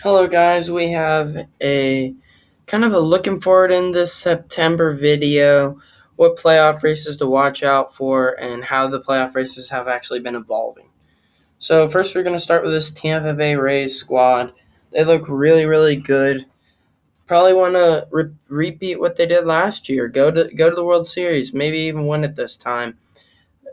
Hello, guys. We have a kind of a looking forward in this September video, what playoff races to watch out for, and how the playoff races have actually been evolving. So, first, we're going to start with this Tampa Bay Rays squad. They look really, really good. Probably want to repeat what they did last year. Go to the World Series, maybe even win it this time.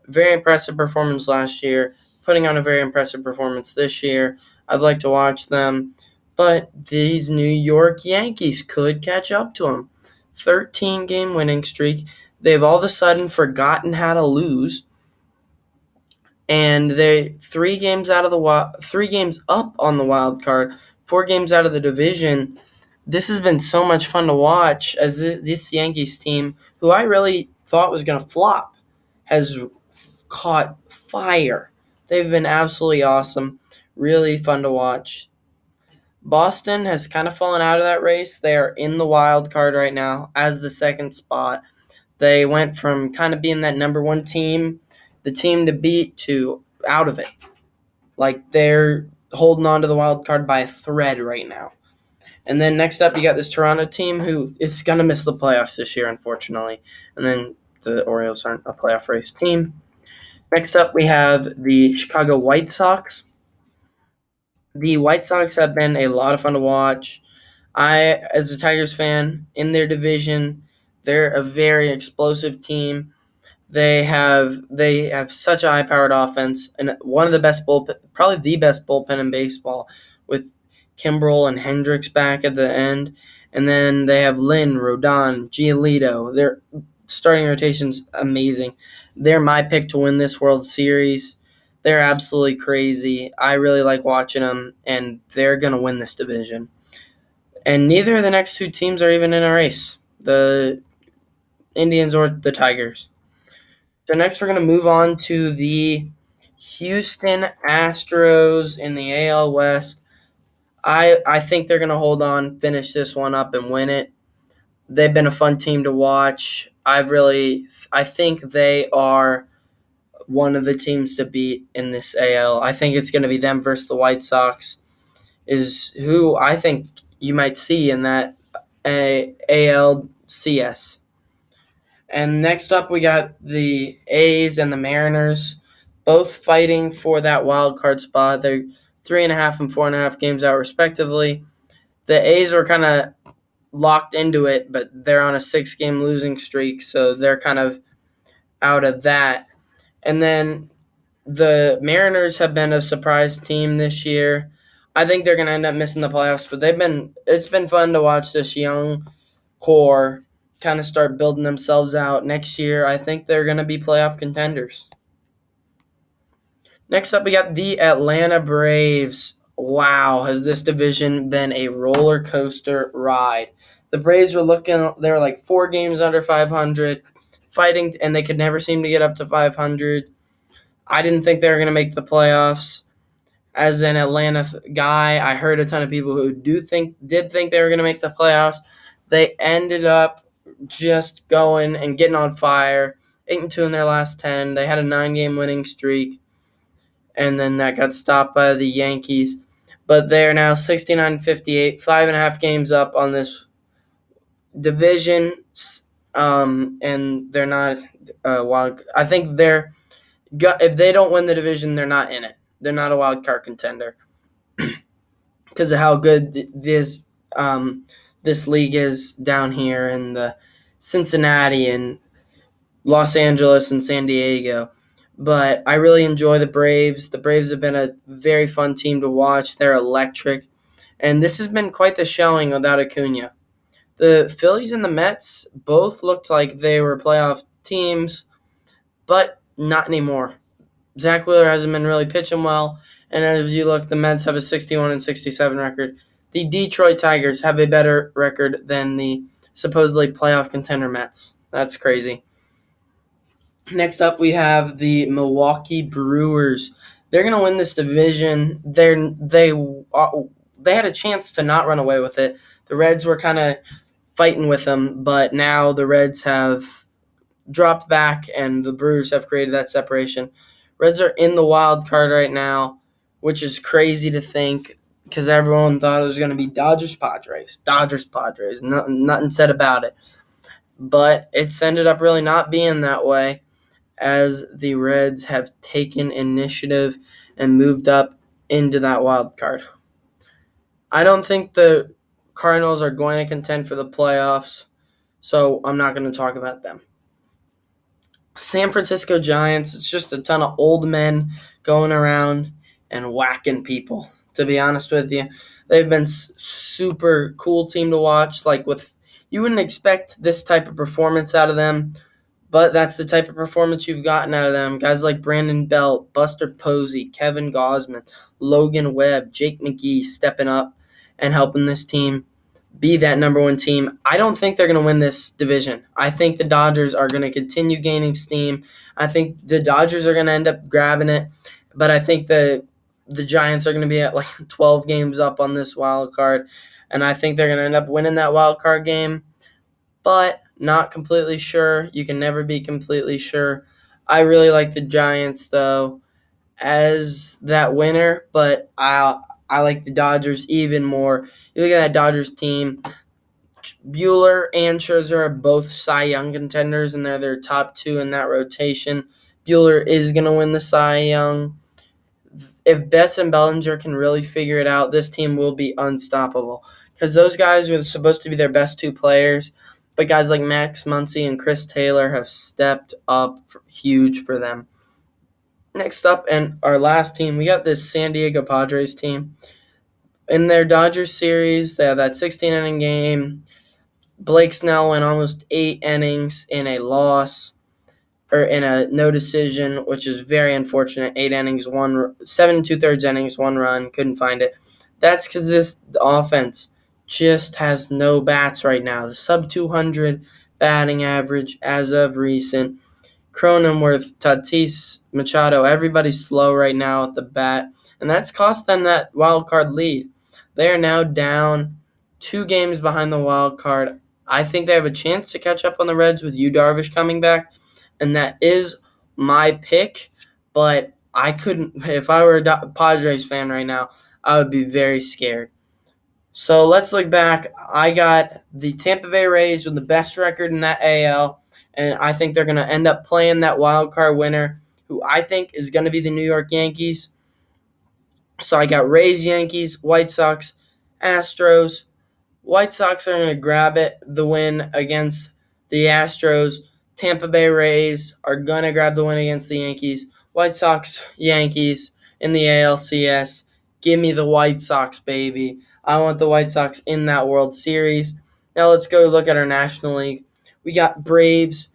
Very impressive performance last year. Putting on a very impressive performance this year. I'd like to watch them, but these New York Yankees could catch up to them. 13-game winning streak. They've all of a sudden forgotten how to lose, and they 3 games out of the 3 games up on the wild card, 4 games out of the division. This has been so much fun to watch as this Yankees team, who I really thought was going to flop, has caught fire. They've been absolutely awesome. Really fun to watch. Boston has kind of fallen out of that race. They are in the wild card right now as the second spot. They went from kind of being that number one team, the team to beat, to out of it. Like they're holding on to the wild card by a thread right now. And then next up, you got this Toronto team who is going to miss the playoffs this year, unfortunately. And then the Orioles aren't a playoff race team. Next up, we have the Chicago White Sox. The White Sox have been a lot of fun to watch. As a Tigers fan, in their division, they're a very explosive team. They have such a high-powered offense and one of the best bullpen, probably the best bullpen in baseball, with Kimbrel and Hendricks back at the end, and then they have Lynn, Rodon, Giolito. Their starting rotation's amazing. They're my pick to win this World Series. They're absolutely crazy. I really like watching them, and they're gonna win this division. And neither of the next two teams are even in a race, the Indians or the Tigers. So next we're going to move on to the Houston Astros in the AL West. I think they're going to hold on, finish this one up, and win it. They've been a fun team to watch. I think they are one of the teams to beat in this AL. I think it's going to be them versus the White Sox, is who I think you might see in that ALCS. And next up, we got the A's and the Mariners, both fighting for that wild card spot. They're 3.5 and 4.5 games out, respectively. The A's were kind of locked into it, but they're on a 6-game losing streak, so they're kind of out of that. And then the Mariners have been a surprise team this year. I think they're going to end up missing the playoffs, but it's been fun to watch this young core kind of start building themselves out. Next year, I think they're going to be playoff contenders. Next up, we got the Atlanta Braves. Wow, has this division been a roller coaster ride? The Braves they were like 4 games under 500, fighting, and they could never seem to get up to 500. I didn't think they were going to make the playoffs. As an Atlanta guy, I heard a ton of people who did think they were going to make the playoffs. They ended up just going and getting on fire. 8-2 in their last 10. They had a 9-game winning streak, and then that got stopped by the Yankees. But they are now 69-58, 5.5 games up on this division, and they're not wild. I think if they don't win the division, they're not in it. They're not a wild card contender because of how good this league is down here in the Cincinnati and Los Angeles and San Diego. But I really enjoy the Braves. The Braves have been a very fun team to watch. They're electric. And this has been quite the showing without Acuna. The Phillies and the Mets both looked like they were playoff teams, but not anymore. Zach Wheeler hasn't been really pitching well. And as you look, the Mets have a 61-67 record. The Detroit Tigers have a better record than the supposedly playoff contender Mets. That's crazy. Next up, we have the Milwaukee Brewers. They're going to win this division. They had a chance to not run away with it. The Reds were kind of fighting with them, but now the Reds have dropped back, and the Brewers have created that separation. Reds are in the wild card right now, which is crazy to think. because everyone thought it was going to be Dodgers-Padres. Dodgers-Padres. Nothing said about it. But it's ended up really not being that way, as the Reds have taken initiative and moved up into that wild card. I don't think the Cardinals are going to contend for the playoffs, so I'm not going to talk about them. San Francisco Giants, it's just a ton of old men going around and whacking people, to be honest with you. They've been super cool team to watch. You wouldn't expect this type of performance out of them, but that's the type of performance you've gotten out of them. Guys like Brandon Belt, Buster Posey, Kevin Gausman, Logan Webb, Jake McGee stepping up and helping this team be that number one team. I don't think they're going to win this division. I think the Dodgers are going to continue gaining steam. I think the Dodgers are going to end up grabbing it, but I think the Giants are going to be at 12 games up on this wild card, and I think they're going to end up winning that wild card game, but not completely sure. You can never be completely sure. I really like the Giants, though, as that winner, but I like the Dodgers even more. You look at that Dodgers team, Buehler and Scherzer are both Cy Young contenders, and they're their top two in that rotation. Buehler is going to win the Cy Young. If Betts and Bellinger can really figure it out, this team will be unstoppable, because those guys were supposed to be their best two players, but guys like Max Muncy and Chris Taylor have stepped up huge for them. Next up, and our last team, we got this San Diego Padres team. In their Dodgers series, they have that 16-inning game. Blake Snell went almost 8 innings in a loss, or in a no decision, which is very unfortunate. 8 innings, 7 2/3 innings, 1 run, couldn't find it. That's because this offense just has no bats right now. The sub 200 batting average as of recent. Cronenworth, Tatis, Machado, everybody's slow right now at the bat, and that's cost them that wild card lead. They are now down 2 games behind the wild card. I think they have a chance to catch up on the Reds with Yu Darvish coming back, and that is my pick, but I couldn't. If I were a Padres fan right now, I would be very scared. So let's look back. I got the Tampa Bay Rays with the best record in that AL, and I think they're going to end up playing that wild card winner, who I think is going to be the New York Yankees. So I got Rays, Yankees, White Sox, Astros. White Sox are going to grab the win against the Astros. Tampa Bay Rays are going to grab the win against the Yankees. White Sox, Yankees in the ALCS. Give me the White Sox, baby. I want the White Sox in that World Series. Now let's go look at our National League. We got Braves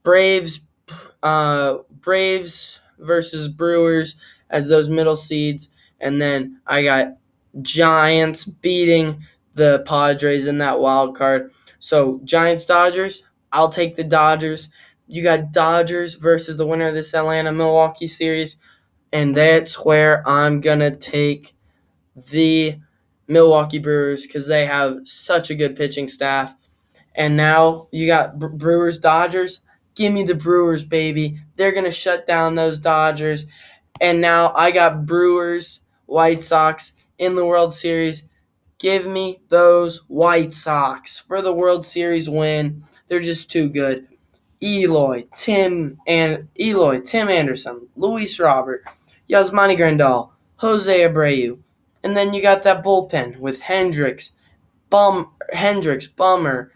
versus Brewers as those middle seeds. And then I got Giants beating the Padres in that wild card. So Giants-Dodgers, I'll take the Dodgers. You got Dodgers versus the winner of this Atlanta-Milwaukee series, and that's where I'm going to take the Milwaukee Brewers, because they have such a good pitching staff. And now you got Brewers-Dodgers. Give me the Brewers, baby. They're going to shut down those Dodgers. And now I got Brewers-White Sox in the World Series. Give me those White Sox for the World Series win. They're just too good. Eloy, Tim Anderson, Luis Robert, Yasmani Grandal, Jose Abreu. And then you got that bullpen with Hendricks, Bummer,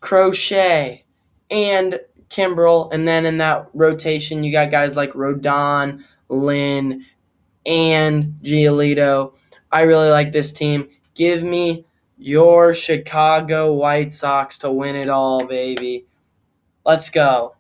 Crochet, and Kimbrel. And then in that rotation, you got guys like Rodon, Lynn, and Giolito. I really like this team. Give me your Chicago White Sox to win it all, baby. Let's go.